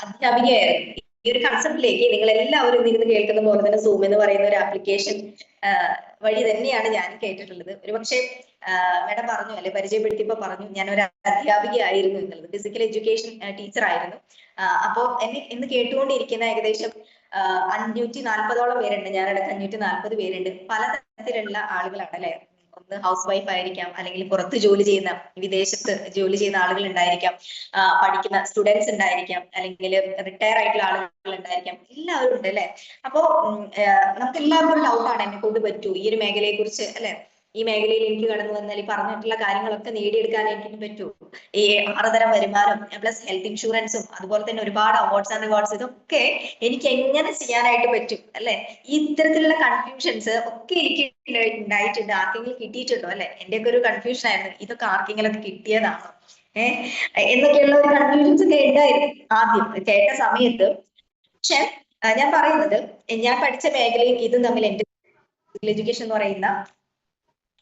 അധ്യാപികയായിരുന്നു. ഈ ഒരു കൺസെപ്റ്റിലേക്ക് നിങ്ങൾ എല്ലാവരും ഇരുന്ന് കേൾക്കുന്ന പോലെ തന്നെ സൂം എന്ന് പറയുന്ന ഒരു ആപ്ലിക്കേഷൻ വഴി തന്നെയാണ് ഞാൻ കേട്ടിട്ടുള്ളത്. ഒരുപക്ഷെ മാഡം പറഞ്ഞു അല്ലെ, പരിചയപ്പെടുത്തിയപ്പോ പറഞ്ഞു ഞാൻ ഒരു അധ്യാപികയായിരുന്നു എന്നുള്ളത്, ഫിസിക്കൽ എഡ്യൂക്കേഷൻ ടീച്ചർ ആയിരുന്നു. അപ്പോ എന്നെ ഇന്ന് കേട്ടുകൊണ്ടിരിക്കുന്ന ഏകദേശം 540ഓളം പേരുണ്ട്, ഞാനടക്കം 540 പേരുണ്ട്. പലതരത്തിലുള്ള ആളുകളാണ് അല്ലെ. ഒന്ന് ഹൗസ് വൈഫ് ആയിരിക്കാം, അല്ലെങ്കിൽ പുറത്ത് ജോലി ചെയ്യുന്ന, വിദേശത്ത് ജോലി ചെയ്യുന്ന ആളുകൾ ഉണ്ടായിരിക്കാം, പഠിക്കുന്ന സ്റ്റുഡൻസ് ഉണ്ടായിരിക്കാം, അല്ലെങ്കിൽ റിട്ടയർ ആയിട്ടുള്ള ആളുകൾ ഉണ്ടായിരിക്കാം, എല്ലാവരും ഉണ്ട് അല്ലെ. അപ്പോ നമുക്ക് എല്ലാവർക്കും ഡൗട്ടാണ്, എന്നെ കൊണ്ട് പറ്റൂ ഈ ഒരു മേഖലയെ കുറിച്ച് അല്ലെ, ഈ മേഖലയിൽ എനിക്ക് കടന്നു വന്നാൽ ഈ പറഞ്ഞിട്ടുള്ള കാര്യങ്ങളൊക്കെ നേടിയെടുക്കാൻ എനിക്ക് പറ്റൂ, ഈ 6 തരം വരുമാനം പ്ലസ് ഹെൽത്ത് ഇൻഷുറൻസും അതുപോലെ തന്നെ ഒരുപാട് അവാർഡ്സ് ആൻഡ് റിവാർഡ്സ്, ഇതൊക്കെ എനിക്ക് എങ്ങനെ ചെയ്യാനായിട്ട് പറ്റും അല്ലെ. ഈ ഇത്തരത്തിലുള്ള കൺഫ്യൂഷൻസ് ഒക്കെ എനിക്ക് ഉണ്ടായിട്ടുണ്ട്. ആർക്കെങ്കിലും കിട്ടിയിട്ടുണ്ടോ അല്ലെ? എന്റെയൊക്കെ ഒരു കൺഫ്യൂഷൻ ആയിരുന്നു, ഇതൊക്കെ ആർക്കെങ്കിലും ഒക്കെ കിട്ടിയതാണോ എന്നൊക്കെയുള്ള ഒരു കൺഫ്യൂഷൻസ് ഒക്കെ ഉണ്ടായിരുന്നു ആദ്യം കേട്ട സമയത്ത്. പക്ഷെ ഞാൻ പറയുന്നത്, ഞാൻ പഠിച്ച മേഖലയും ഇതും തമ്മിൽ, എന്റെ എഡ്യൂക്കേഷൻ എന്ന് പറയുന്ന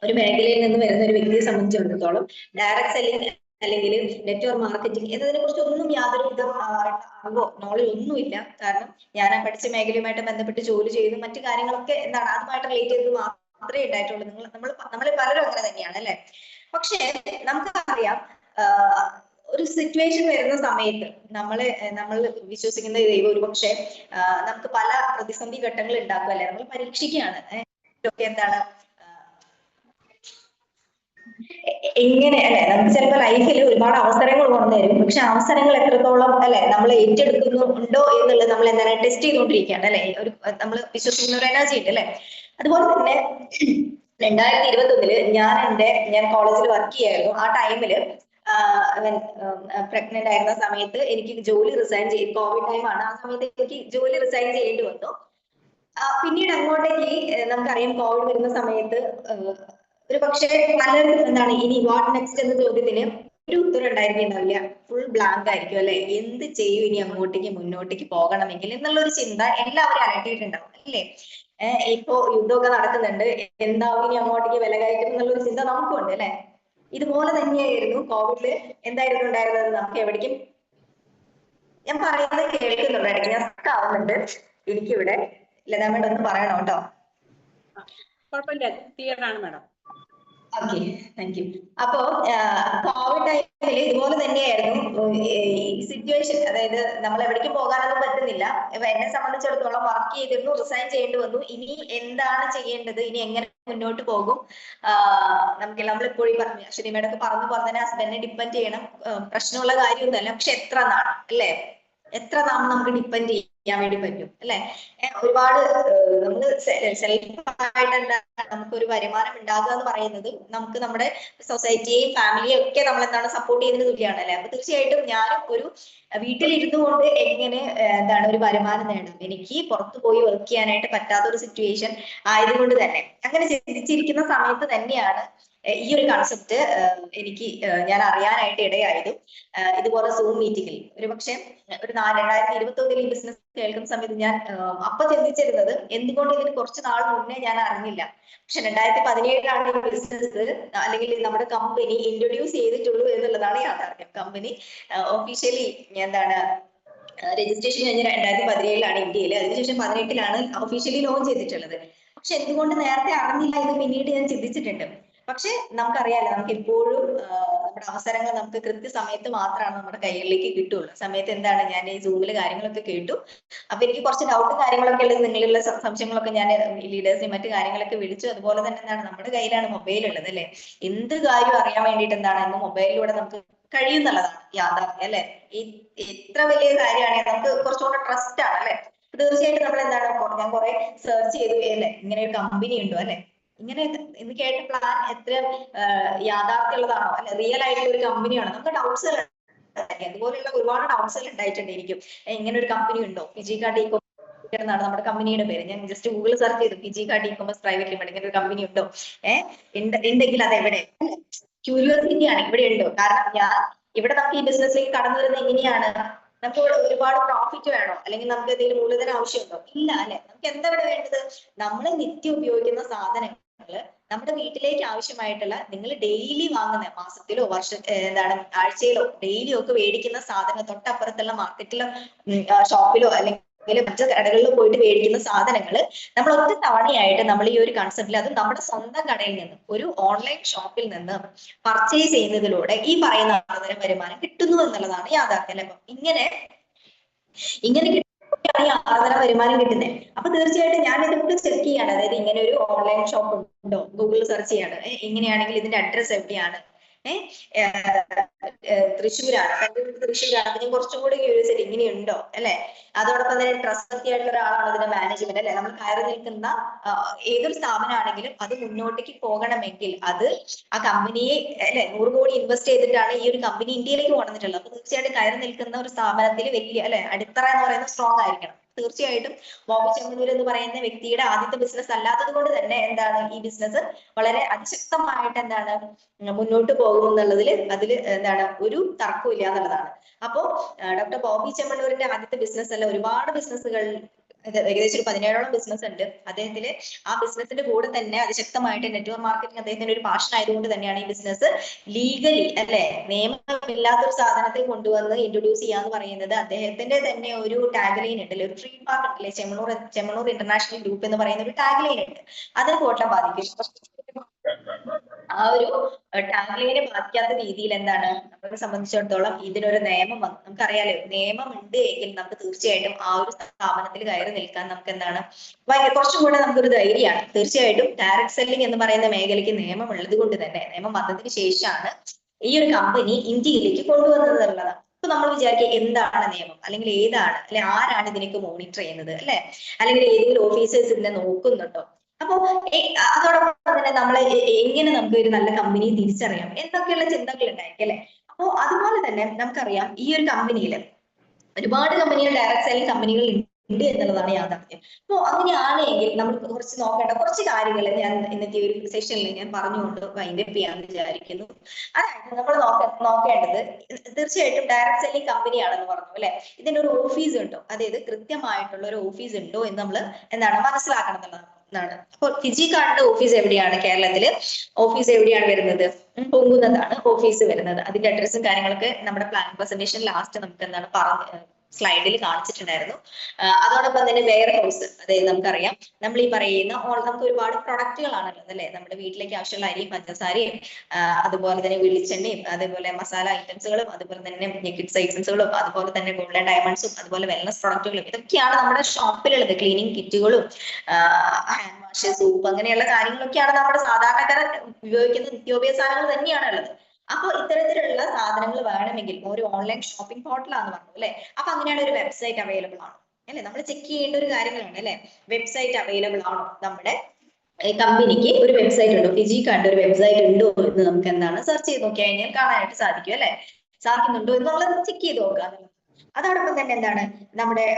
ഒരു മേഖലയിൽ നിന്ന് വരുന്ന ഒരു വ്യക്തിയെ സംബന്ധിച്ചിടത്തോളം ഡയറക്ട് സെല്ലിംഗ് അല്ലെങ്കിൽ നെറ്റ്വർക്ക് മാർക്കറ്റിംഗ് എന്നതിനെ കുറിച്ച് ഒന്നും യാതൊരു വിധ അറിവോ നോളജ് ഒന്നുമില്ല. കാരണം ഞാൻ ആ പഠിച്ച മേഖലയുമായിട്ട് ബന്ധപ്പെട്ട് ജോലി ചെയ്തു, മറ്റു കാര്യങ്ങളൊക്കെ എന്താണ് അതുമായിട്ട് റിലേറ്റ് ചെയ്ത് മാത്രമേ ഉണ്ടായിട്ടുള്ളൂ. നമ്മൾ പലരും അങ്ങനെ തന്നെയാണ് അല്ലെ. പക്ഷേ നമുക്കറിയാം, ഒരു സിറ്റുവേഷൻ വരുന്ന സമയത്ത് നമ്മൾ വിശ്വസിക്കുന്ന ദൈവം ഒരുപക്ഷെ നമുക്ക് പല പ്രതിസന്ധി ഘട്ടങ്ങൾ ഉണ്ടാക്കും അല്ലെ, നമ്മൾ പരീക്ഷിക്കുകയാണ് എന്താണ് എങ്ങനെ അല്ലെ. നമുക്ക് ചിലപ്പോൾ ലൈഫിൽ ഒരുപാട് അവസരങ്ങൾ വന്നു തരും, പക്ഷെ അവസരങ്ങൾ എത്രത്തോളം അല്ലെ നമ്മൾ ഏറ്റെടുക്കുന്നുണ്ടോ എന്നുള്ളത് നമ്മൾ എന്താണ് ടെസ്റ്റ് ചെയ്തുകൊണ്ടിരിക്കുകയാണ് അല്ലെ. ഒരു നമ്മൾ വിശ്വസിക്കുന്ന ഒരു എനർജി ഉണ്ട് അല്ലെ. അതുപോലെ തന്നെ 2021 ഞാൻ കോളേജിൽ വർക്ക് ചെയ്യായിരുന്നു. ആ ടൈമില് പ്രഗ്നന്റ് ആയിരുന്ന സമയത്ത് എനിക്ക് ജോലി റിസൈൻ ചെയ്ത്, കോവിഡ് ടൈമാണ്, ആ സമയത്ത് എനിക്ക് ജോലി റിസൈൻ ചെയ്യേണ്ടി വന്നു. പിന്നീട് അങ്ങോട്ടേക്ക് നമുക്കറിയാം, കോവിഡ് വരുന്ന സമയത്ത് ഒരു പക്ഷേ പലരും എന്താണ് ഇനി വാട്ട് നെക്സ്റ്റ് എന്ന ചോദ്യത്തിന് ഒരു ഉത്തരം ഉണ്ടായിരിക്കുന്നുണ്ടാവില്ല, ഫുൾ ബ്ലാങ്ക് ആയിരിക്കും അല്ലെ. എന്ത് ചെയ്യും ഇനി അങ്ങോട്ടേക്ക് മുന്നോട്ടേക്ക് പോകണമെങ്കിൽ എന്നുള്ള ഒരു ചിന്ത എല്ലാവരും അലട്ടിയിട്ടുണ്ടാവും അല്ലേ. ഇപ്പോ യുദ്ധമൊക്കെ നടക്കുന്നുണ്ട്, എന്താവും ഇനി അങ്ങോട്ടേക്ക് വില കയറ്റും എന്നുള്ള ഒരു ചിന്ത നമുക്കും ഉണ്ട് അല്ലെ. ഇതുപോലെ തന്നെയായിരുന്നു കോവിഡില് എന്തായിരുന്നു ഉണ്ടായിരുന്നത്. നമുക്ക് എവിടേക്കും, ഞാൻ പറയുന്നത് കേൾക്കുന്നുണ്ട്, ഇടയ്ക്ക് ഞാൻ ആവുന്നുണ്ട്. എനിക്കിവിടെ ലതാ മേഡം ഒന്ന് പറയണം കേട്ടോ. കുഴപ്പമില്ല, ക്ലിയർ ആണ് മാഡം. Okay, thank you. അപ്പോ കോവിഡ് ടൈമിൽ ഇതുപോലെ തന്നെയായിരുന്നു സിറ്റുവേഷൻ. അതായത് നമ്മൾ എവിടേക്കും പോകാനൊന്നും പറ്റുന്നില്ല. എന്നെ സംബന്ധിച്ചിടത്തോളം വർക്ക് ചെയ്തിരുന്നു, റിസൈൻ ചെയ്യേണ്ടി വന്നു. ഇനി എന്താണ് ചെയ്യേണ്ടത്, ഇനി എങ്ങനെ മുന്നോട്ട് പോകും. നമ്മളിപ്പോഴും പറഞ്ഞു, അശ്വതി മേഡം ഒക്കെ പറഞ്ഞു തന്നെ ഹസ്ബൻഡിനെ ഡിപ്പെൻഡ് ചെയ്യണം, പ്രശ്നമുള്ള കാര്യമൊന്നുമല്ല. പക്ഷെ എത്ര നാൾ അല്ലെ, എത്ര നാൾ നമുക്ക് ഡിപ്പെൻഡ് ചെയ്യാൻ വേണ്ടി പറ്റും അല്ലെ. ഒരുപാട് നമ്മൾ സെൽഫായിട്ട് നമുക്കൊരു വരുമാനം ഉണ്ടാകുക എന്ന് പറയുന്നത് നമുക്ക് നമ്മുടെ സൊസൈറ്റിയെയും ഫാമിലിയെയും ഒക്കെ നമ്മൾ എന്താണ് സപ്പോർട്ട് ചെയ്യുന്നതിന് തുല്യമാണ് അല്ലെ. അപ്പൊ തീർച്ചയായിട്ടും ഞാനും ഒരു വീട്ടിലിരുന്നു കൊണ്ട് എങ്ങനെ എന്താണ് ഒരു വരുമാനം നേടാം, എനിക്ക് പുറത്തു പോയി വർക്ക് ചെയ്യാനായിട്ട് പറ്റാത്ത ഒരു സിറ്റുവേഷൻ ആയതുകൊണ്ട് തന്നെ അങ്ങനെ ചിന്തിച്ചിരിക്കുന്ന സമയത്ത് തന്നെയാണ് ഈ ഒരു കൺസെപ്റ്റ് എനിക്ക് ഞാൻ അറിയാനായിട്ട് ഇടയായതും. ഇതുപോലെ സൂം മീറ്റിംഗിൽ ഒരുപക്ഷെ ഒരു 2021 ഈ ബിസിനസ് കേൾക്കുന്ന സമയത്ത് ഞാൻ അപ്പൊ ചിന്തിച്ചിരുന്നത് എന്തുകൊണ്ട് ഇതിന് കുറച്ച് നാൾ മുന്നേ ഞാൻ അറിഞ്ഞില്ല. പക്ഷെ 2017 ഈ ബിസിനസ് അല്ലെങ്കിൽ നമ്മുടെ കമ്പനി ഇൻട്രൊഡ്യൂസ് ചെയ്തിട്ടുള്ളൂ എന്നുള്ളതാണ് യാഥാർത്ഥ്യം. കമ്പനി ഒഫീഷ്യലി എന്താണ് രജിസ്ട്രേഷൻ കഴിഞ്ഞ 2017 ഇന്ത്യയിൽ, അതിനുശേഷം 2018 ഒഫീഷ്യലി ലോഞ്ച് ചെയ്തിട്ടുള്ളത്. പക്ഷെ എന്തുകൊണ്ട് നേരത്തെ അറിഞ്ഞില്ല എന്ന് പിന്നീട് ഞാൻ ചിന്തിച്ചിട്ടുണ്ട്. പക്ഷെ നമുക്കറിയാലോ, നമുക്ക് എപ്പോഴും നമ്മുടെ അവസരങ്ങൾ നമുക്ക് കൃത്യസമയത്ത് മാത്രമാണ് നമ്മുടെ കൈകളിലേക്ക് കിട്ടുള്ളൂ. സമയത്ത് എന്താണ്, ഞാൻ ഈ സൂമില് കാര്യങ്ങളൊക്കെ കേട്ടു. അപ്പൊ എനിക്ക് കുറച്ച് ഡൗട്ടും കാര്യങ്ങളൊക്കെ ഉള്ളത്, നിങ്ങളുള്ള സംശയങ്ങളൊക്കെ ഞാൻ ലീഡേഴ്സിനെയും മറ്റു കാര്യങ്ങളൊക്കെ വിളിച്ചു. അതുപോലെ തന്നെ എന്താണ്, നമ്മുടെ കയ്യിലാണ് മൊബൈൽ ഉള്ളത് അല്ലെ. എന്ത് കാര്യം അറിയാൻ വേണ്ടിയിട്ട് എന്താണ് ഇന്ന് മൊബൈലിലൂടെ നമുക്ക് കഴിയുന്നുള്ളതാണ് യാഥാർത്ഥ്യം അല്ലെ. എത്ര വലിയ കാര്യമാണെങ്കിൽ നമുക്ക് കുറച്ചുകൂടെ ട്രസ്റ്റ് ആണ് അല്ലെ. തീർച്ചയായിട്ടും നമ്മൾ എന്താണ്, ഞാൻ കുറെ സെർച്ച് ചെയ്തു അല്ലെ, ഇങ്ങനെ ഒരു കമ്പനി ഉണ്ടോ അല്ലെ, ഇങ്ങനെ ഇന്ന് കേട്ട പ്ലാൻ എത്ര യാഥാർത്ഥ്യമുള്ളതാണോ അല്ലെ, റിയൽ ആയിട്ടുള്ള ഒരു കമ്പനിയാണോ, നമുക്ക് ഡൗട്ട്സ് അതുപോലെയുള്ള ഒരുപാട് ഡൗട്ട്സ് ഉണ്ടായിട്ടുണ്ട് എനിക്കും. ഇങ്ങനെ ഒരു കമ്പനി ഉണ്ടോ, ഫിജിക്കാർഡ് എന്നാണ് നമ്മുടെ കമ്പനിയുടെ പേര്. ഞാൻ ജസ്റ്റ് ഗൂഗിൾ സെർച്ച് ചെയ്തു, ഫിജിക്കാർഡ് ഇ-കൊമേഴ്സ് പ്രൈവറ്റ് ലിമിറ്റഡ്, ഇങ്ങനെ ഒരു കമ്പനി ഉണ്ടോ, ഉണ്ടെങ്കിൽ അത് എവിടെ, ക്യൂരിയോസിറ്റി ആണ്, ഇവിടെ ഉണ്ടോ. കാരണം ഞാൻ ഇവിടെ നമുക്ക് ഈ ബിസിനസ്സിലേക്ക് കടന്നു വരുന്നത് എങ്ങനെയാണ്, നമുക്ക് ഒരുപാട് പ്രോഫിറ്റ് വേണോ, അല്ലെങ്കിൽ നമുക്ക് എന്തെങ്കിലും മൂലധന ആവശ്യമുണ്ടോ, ഇല്ല അല്ലെ. നമുക്ക് എന്താ ഇവിടെ വേണ്ടത്, നമ്മൾ നിത്യം ഉപയോഗിക്കുന്ന സാധനങ്ങള് നമ്മുടെ വീട്ടിലേക്ക് ആവശ്യമായിട്ടുള്ള നിങ്ങൾ ഡെയിലി വാങ്ങുന്ന മാസത്തിലോ ആഴ്ചയിലോ ഡെയിലി ഒക്കെ മേടിക്കുന്ന സാധനം തൊട്ടപ്പുറത്തുള്ള മാർക്കറ്റിലോ ഷോപ്പിലോ അല്ലെങ്കിൽ മറ്റു കടകളിൽ പോയിട്ട് മേടിക്കുന്ന സാധനങ്ങൾ നമ്മൾ ഒറ്റ തവണയായിട്ട് നമ്മൾ ഈ ഒരു കൺസെപ്റ്റിൽ അത് നമ്മുടെ സ്വന്തം കടയിൽ നിന്ന് ഒരു ഓൺലൈൻ ഷോപ്പിൽ നിന്ന് പർച്ചേസ് ചെയ്യുന്നതിലൂടെ ഈ പറയുന്ന ആദായ വരുമാനം കിട്ടുന്നു എന്നുള്ളതാണ് യാഥാർത്ഥ്യം. അപ്പം ഇങ്ങനെ ഈ ആദായ വരുമാനം കിട്ടുന്നത്. അപ്പൊ തീർച്ചയായിട്ടും ഞാൻ ഇതൊക്കെ ചെക്ക് ചെയ്യാണ്. അതായത് ഇങ്ങനെ ഒരു ഓൺലൈൻ ഷോപ്പ് ഉണ്ടോ, ഗൂഗിളിൽ സെർച്ച് ചെയ്യാണ്. ഇങ്ങനെയാണെങ്കിൽ ഇതിന്റെ അഡ്രസ് എവിടെയാണ്, തൃശ്ശൂരാണ്, തൃശ്ശൂരാണ്. അതിന് കുറച്ചും കൂടി ക്യൂരിയോസിറ്റി ഇങ്ങനെയുണ്ടോ അല്ലെ. അതോടൊപ്പം തന്നെ ട്രസ്റ്റ്വർത്തി ആയിട്ടുള്ള ഒരാളാണ് ഇതിന്റെ മാനേജ്മെന്റ് അല്ലെ. നമ്മൾ കയറി നിൽക്കുന്ന ഏതൊരു സ്ഥാപനമാണെങ്കിലും അത് മുന്നോട്ടേക്ക് പോകണമെങ്കിൽ അത് ആ കമ്പനിയെ അല്ലെ 100 കോടി ഇൻവെസ്റ്റ് ചെയ്തിട്ടാണ് ഈ ഒരു കമ്പനി ഇന്ത്യയിലേക്ക് കൊണ്ടുവന്നിട്ടുള്ളത്. അപ്പൊ തീർച്ചയായിട്ടും കയറി നിൽക്കുന്ന ഒരു സ്ഥാപനത്തിൽ വലിയ അല്ലെ അടിത്തറ എന്ന് പറയുന്നത് സ്ട്രോങ് ആയിരിക്കണം. തീർച്ചയായിട്ടും ബോബി ചെമ്മണ്ണൂർ എന്ന് പറയുന്ന വ്യക്തിയുടെ ആദ്യത്തെ ബിസിനസ് അല്ലാത്തത് കൊണ്ട് തന്നെ ഈ ബിസിനസ് വളരെ അതിശക്തമായിട്ട് മുന്നോട്ട് പോകും എന്നുള്ളതിൽ ഒരു തർക്കവും ഇല്ല എന്നുള്ളതാണ്. അപ്പോ ഡോക്ടർ ബോബി ചെമ്മണ്ണൂരിന്റെ ആദ്യത്തെ ബിസിനസ് അല്ല, ഒരുപാട് ബിസിനസ്സുകൾ, ഏകദേശം ഒരു 17ഓളം ബിസിനസ് ഉണ്ട് അദ്ദേഹത്തിന്. ആ ബിസിനസിന്റെ കൂടെ തന്നെ അതിശക്തമായിട്ട് നെറ്റ്വർക്ക് മാർക്കറ്റിംഗ് അദ്ദേഹത്തിന്റെ ഒരു പാഷൻ ആയതുകൊണ്ട് തന്നെയാണ് ഈ ബിസിനസ് ലീഗലി അല്ലെ നിയമമില്ലാത്തൊരു സാധനത്തെ കൊണ്ടുവന്ന് ഇൻട്രൊഡ്യൂസ് ചെയ്യാന്ന് പറയുന്നത് അദ്ദേഹത്തിന്റെ തന്നെ ഒരു ടാഗ് ലൈൻ ഉണ്ടല്ലേ, ഒരു ട്രേഡ് മാർക്ക് ഉണ്ടല്ലേ, ചെമ്മണ്ണൂർ ഇന്റർനാഷണൽ ഗ്രൂപ്പ് എന്ന് പറയുന്ന ഒരു ടാഗ് ലൈൻ ഉണ്ട്. അതിന് കോട്ടം ബാധിക്കും. ആ ഒരു ടാഗ് ലൈനെ ബാധിക്കാത്ത രീതിയിൽ നമ്മളെ സംബന്ധിച്ചിടത്തോളം ഇതിനൊരു നിയമം വന്നു. നമുക്കറിയാലോ, നിയമം ഉണ്ട് എങ്കിൽ നമുക്ക് തീർച്ചയായിട്ടും ആ ഒരു സ്ഥാപനത്തിൽ കയറി നിൽക്കാൻ നമുക്ക് കുറച്ചും കൂടെ നമുക്കൊരു ധൈര്യമാണ്. തീർച്ചയായിട്ടും ഡയറക്ട് സെല്ലിംഗ് എന്ന് പറയുന്ന മേഖലയ്ക്ക് നിയമം ഉള്ളത് കൊണ്ട് തന്നെ, നിയമം വന്നതിന് ശേഷമാണ് ഈ ഒരു കമ്പനി ഇന്ത്യയിലേക്ക് കൊണ്ടുവന്നത് എന്നുള്ളതാണ്. ഇപ്പൊ നമ്മൾ വിചാരിക്കുക എന്താണ് നിയമം, അല്ലെങ്കിൽ ഏതാണ് അല്ലെ ആരാണ് ഇതിനൊക്കെ മോണിറ്റർ ചെയ്യുന്നത് അല്ലെ, അല്ലെങ്കിൽ ഏതെങ്കിലും ഓഫീസേഴ്സ് ഇതിനെ നോക്കുന്നുണ്ടോ. അപ്പൊ അതോടൊപ്പം തന്നെ എങ്ങനെ നമുക്ക് ഒരു നല്ല കമ്പനി തിരിച്ചറിയാം എന്നൊക്കെയുള്ള ചിന്തകൾ ഉണ്ടായിരിക്കും അല്ലെ. അപ്പൊ അതുപോലെ തന്നെ നമുക്കറിയാം ഈ ഒരു കമ്പനിയിൽ ഒരുപാട് കമ്പനികൾ, ഡയറക്ട് സെല്ലിംഗ് കമ്പനികൾ ഉണ്ട് എന്നുള്ളതാണ് യാഥാർത്ഥ്യം. അപ്പൊ അങ്ങനെയാണെങ്കിൽ നമ്മൾ കുറച്ച് നോക്കേണ്ട കുറച്ച് കാര്യങ്ങൾ ഞാൻ ഇന്നത്തെ ഒരു സെഷനിൽ ഞാൻ പറഞ്ഞുകൊണ്ട് വൈൻഡപ്പ് ചെയ്യാമെന്ന് വിചാരിക്കുന്നു. അതായത് നമ്മൾ നോക്കേണ്ടത് തീർച്ചയായിട്ടും ഡയറക്ട് സെല്ലിംഗ് കമ്പനിയാണെന്ന് പറഞ്ഞു അല്ലെ, ഇതിന്റെ ഒരു ഓഫീസ് ഉണ്ടോ, അതായത് കൃത്യമായിട്ടുള്ള ഒരു ഓഫീസ് ഉണ്ടോ എന്ന് നമ്മൾ മനസ്സിലാക്കണം എന്നുള്ളതാണ്. അപ്പോൾ ഫിജി കാർഡിന്റെ ഓഫീസ് എവിടെയാണ്, കേരളത്തില് ഓഫീസ് എവിടെയാണ് വരുന്നത്, പൊങ്കുന്നതാണ് ഓഫീസ് വരുന്നത്. അതിന്റെ അഡ്രസ്സും കാര്യങ്ങളൊക്കെ നമ്മുടെ പ്ലാൻ പ്രസന്റേഷൻ ലാസ്റ്റ് നമുക്ക് സ്ലൈഡിൽ കാണിച്ചിട്ടുണ്ടായിരുന്നു. അതോടൊപ്പം തന്നെ വെയർ ഹൗസ്, അതായത് നമുക്കറിയാം നമ്മൾ ഈ പറയുന്ന നമുക്ക് ഒരുപാട് പ്രൊഡക്റ്റുകളാണുള്ളത് അല്ലെ, നമ്മുടെ വീട്ടിലേക്ക് ആവശ്യമുള്ള അരിയും പഞ്ചസാരയും അതുപോലെ തന്നെ വെളിച്ചെണ്ണയും അതേപോലെ മസാല ഐറ്റംസുകളും അതുപോലെ തന്നെ കിഡ്സ് ഐറ്റംസുകളും അതുപോലെ തന്നെ ഗോൾഡ് ആൻഡ് ഡയമണ്ട്സും അതുപോലെ വെൽനസ് പ്രൊഡക്റ്റുകളും ഇതൊക്കെയാണ് നമ്മുടെ ഷോപ്പിലുള്ളത്. ക്ലീനിങ് കിറ്റുകളും ഹാൻഡ് വാഷ്, സൂപ്പ് അങ്ങനെയുള്ള കാര്യങ്ങളൊക്കെയാണ് നമ്മുടെ സാധാരണക്കാർ ഉപയോഗിക്കുന്ന നിത്യോപയോഗ സാധനങ്ങൾ തന്നെയാണ് ഉള്ളത്. അപ്പൊ ഇത്തരത്തിലുള്ള സാധനങ്ങൾ വേണമെങ്കിൽ ഒരു ഓൺലൈൻ ഷോപ്പിംഗ് പോർട്ടലാന്ന് പറഞ്ഞു അല്ലെ. അപ്പൊ അങ്ങനെയാണ് ഒരു വെബ്സൈറ്റ് അവൈലബിൾ ആണോ അല്ലെ, നമ്മൾ ചെക്ക് ചെയ്യേണ്ട ഒരു കാര്യങ്ങളാണ് അല്ലെ. വെബ്സൈറ്റ് അവൈലബിൾ ആണോ, നമ്മുടെ കമ്പനിക്ക് ഒരു വെബ്സൈറ്റ് ഉണ്ടോ, ഫിജി കാർഡ് ഒരു വെബ്സൈറ്റ് ഉണ്ടോ എന്ന് നമുക്ക് സെർച്ച് ചെയ്ത് നോക്കി കഴിഞ്ഞാൽ കാണാനായിട്ട് സാധിക്കും അല്ലെ. സാധിക്കുന്നുണ്ടോ എന്നുള്ളത് ചെക്ക് ചെയ്ത് നോക്കുക. അതോടൊപ്പം തന്നെ നമ്മുടെ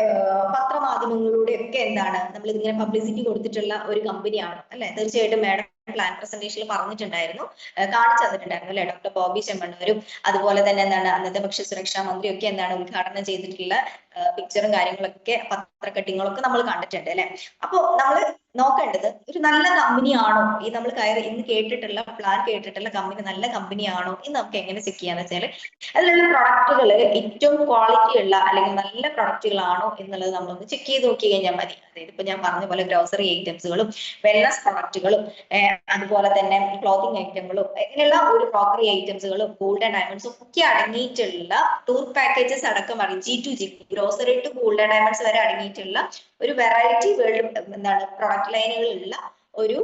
പത്രമാധ്യമങ്ങളിലൂടെ ഒക്കെ നമ്മൾ ഇതിങ്ങനെ പബ്ലിസിറ്റി കൊടുത്തിട്ടുള്ള ഒരു കമ്പനിയാണ് അല്ലെ. തീർച്ചയായിട്ടും മാഡം പ്ലാൻ പ്രസന്റേഷനിൽ പറഞ്ഞിട്ടുണ്ടായിരുന്നു, കാണിച്ചു തന്നിട്ടുണ്ടായിരുന്നു അല്ലെ. ഡോക്ടർ ബോബി ചെമ്മണ്ണൂരും അതുപോലെ തന്നെ അന്നത്തെ ഭക്ഷ്യസുരക്ഷാ മന്ത്രിയൊക്കെ ഉദ്ഘാടനം ചെയ്തിട്ടുള്ള പിക്ചറും കാര്യങ്ങളൊക്കെ പത്ര കട്ടിങ്ങളൊക്കെ നമ്മൾ കണ്ടിട്ടുണ്ട് അല്ലെ. അപ്പൊ നമ്മൾ നോക്കേണ്ടത് ഒരു നല്ല കമ്പനിയാണോ, ഈ നമ്മൾ ഇന്ന് കേട്ടിട്ടുള്ള പ്ലാൻ കേട്ടിട്ടുള്ള കമ്പനി നല്ല കമ്പനിയാണോ എന്ന് നമുക്ക് എങ്ങനെ ചെക്ക് ചെയ്യാന്ന് വെച്ചാൽ അതിലുള്ള പ്രൊഡക്റ്റുകൾ ഏറ്റവും ക്വാളിറ്റി ഉള്ള അല്ലെങ്കിൽ നല്ല പ്രൊഡക്റ്റുകളാണോ എന്നുള്ളത് നമ്മളൊന്ന് ചെക്ക് ചെയ്ത് നോക്കി കഴിഞ്ഞാൽ മതി. അതായത് ഇപ്പൊ ഞാൻ പറഞ്ഞ പോലെ ഗ്രോസറി ഐറ്റംസുകളും വെൽനസ് പ്രൊഡക്റ്റുകളും അതുപോലെ തന്നെ ക്ലോത്തിങ് ഐറ്റങ്ങളും ഇങ്ങനെയുള്ള ഒരു ക്രോക്കറി ഐറ്റംസുകളും ഗോൾഡ് ആൻഡ് ഡയമണ്ട്സും ഒക്കെ അടങ്ങിയിട്ടുള്ള ടൂർ പാക്കേജസ് അടക്കം G2G grocery to gold and diamonds വരെ അടങ്ങിയിട്ടുള്ള ഒരു വെറൈറ്റി പ്രൊഡക്റ്റ് ലൈനുകളുള്ള ഒരു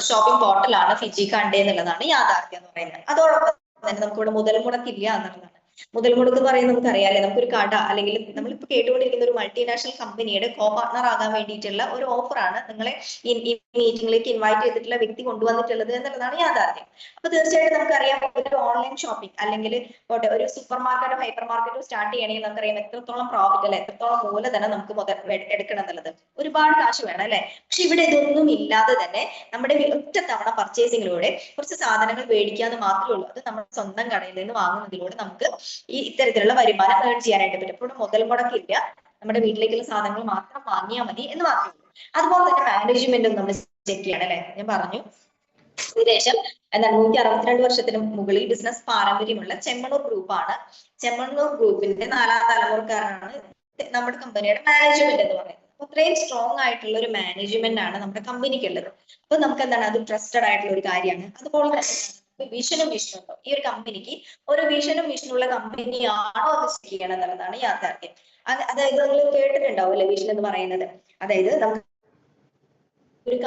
ഷോപ്പിംഗ് പോർട്ടലാണ് ഫിജി കാർഡ് എന്നുള്ളതാണ് യാഥാർത്ഥ്യം എന്ന് പറയുന്നത്. അതോടൊപ്പം തന്നെ നമുക്കിവിടെ മുതൽ മുടക്കില്ല എന്നുള്ളതാണ്. മുതൽ മുടക്ക് എന്ന് പറയുന്നത് നമുക്കറിയാലേ, നമുക്കൊരു കട അല്ലെങ്കിൽ നമ്മളിപ്പോ കേട്ടുകൊണ്ടിരിക്കുന്ന ഒരു മൾട്ടിനാഷണൽ കമ്പനിയുടെ കോ പാർട്ണർ ആകാൻ വേണ്ടിയിട്ടുള്ള ഒരു ഓഫറാണ് നിങ്ങളെ ഈ മീറ്റിംഗിലേക്ക് ഇൻവൈറ്റ് ചെയ്തിട്ടുള്ള വ്യക്തി കൊണ്ടുവന്നിട്ടുള്ളത് എന്നുള്ളതാണ് യാഥാർത്ഥ്യം. അപ്പൊ തീർച്ചയായിട്ടും നമുക്കറിയാം ഒരു ഓൺലൈൻ ഷോപ്പിംഗ് അല്ലെങ്കിൽ ഒരു സൂപ്പർ മാർക്കറ്റോ ഹൈപ്പർ മാർക്കറ്റോ സ്റ്റാർട്ട് ചെയ്യണമെങ്കിൽ നമുക്കറിയാം എത്രത്തോളം പ്രോഫിറ്റ് അല്ലെ, എത്രത്തോളം മൂലധനം നമുക്ക് എടുക്കണം എന്നുള്ളത്. ഒരുപാട് കാശ് വേണം അല്ലെ. പക്ഷെ ഇവിടെ ഇതൊന്നും ഇല്ലാതെ തന്നെ നമ്മുടെ ഒറ്റ തവണ പർച്ചേസിങ്ങിലൂടെ കുറച്ച് സാധനങ്ങൾ മേടിക്കാന്ന് മാത്രമേ ഉള്ളൂ. അത് നമ്മുടെ സ്വന്തം കടയിൽ നിന്ന് വാങ്ങുന്നതിലൂടെ നമുക്ക് ഈ ഇത്തരത്തിലുള്ള വരുമാനം ഏൺ ചെയ്യാനായിട്ട് പറ്റും. ഇപ്പോൾ മുതൽ മുടക്കില്ല, നമ്മുടെ വീട്ടിലേക്കുള്ള സാധനങ്ങൾ മാത്രം വാങ്ങിയാൽ മതി എന്ന് മാത്രമേ ഉള്ളൂ. അതുപോലെ തന്നെ മാനേജ്മെന്റും നമ്മൾ ചെക്ക് ചെയ്യണം അല്ലെ. ഞാൻ പറഞ്ഞു ഏകദേശം 162 വർഷത്തിന് മുകളിൽ ബിസിനസ് പാരമ്പര്യമുള്ള ചെമ്മണൂർ ഗ്രൂപ്പാണ്. ചെമ്മണൂർ ഗ്രൂപ്പിന്റെ 4ാം തലമുറക്കാരാണ് നമ്മുടെ കമ്പനിയുടെ മാനേജ്മെന്റ് എന്ന് പറയുന്നത്. അപ്പൊ അത്രയും സ്ട്രോങ് ആയിട്ടുള്ള ഒരു മാനേജ്മെന്റ് ആണ് നമ്മുടെ കമ്പനിക്ക് ഉള്ളത്. അപ്പൊ നമുക്ക് എന്താണ് അത് ട്രസ്റ്റഡ് ആയിട്ടുള്ള ഒരു കാര്യമാണ്. അതുപോലെ തന്നെ വിഷനും മിഷനും ഉണ്ടോ ഈ ഒരു കമ്പനിക്ക്, ഒരു വിഷനും മിഷനും ഉള്ള കമ്പനിയാണോ അത് ചെക്ക് ചെയ്യണം എന്നുള്ളതാണ് യാഥാർത്ഥ്യം. അതായത് നിങ്ങൾ കേട്ടിട്ടുണ്ടാവും അല്ലെ വിഷൻ എന്ന് പറയുന്നത്. അതായത് നമുക്ക് ഒരു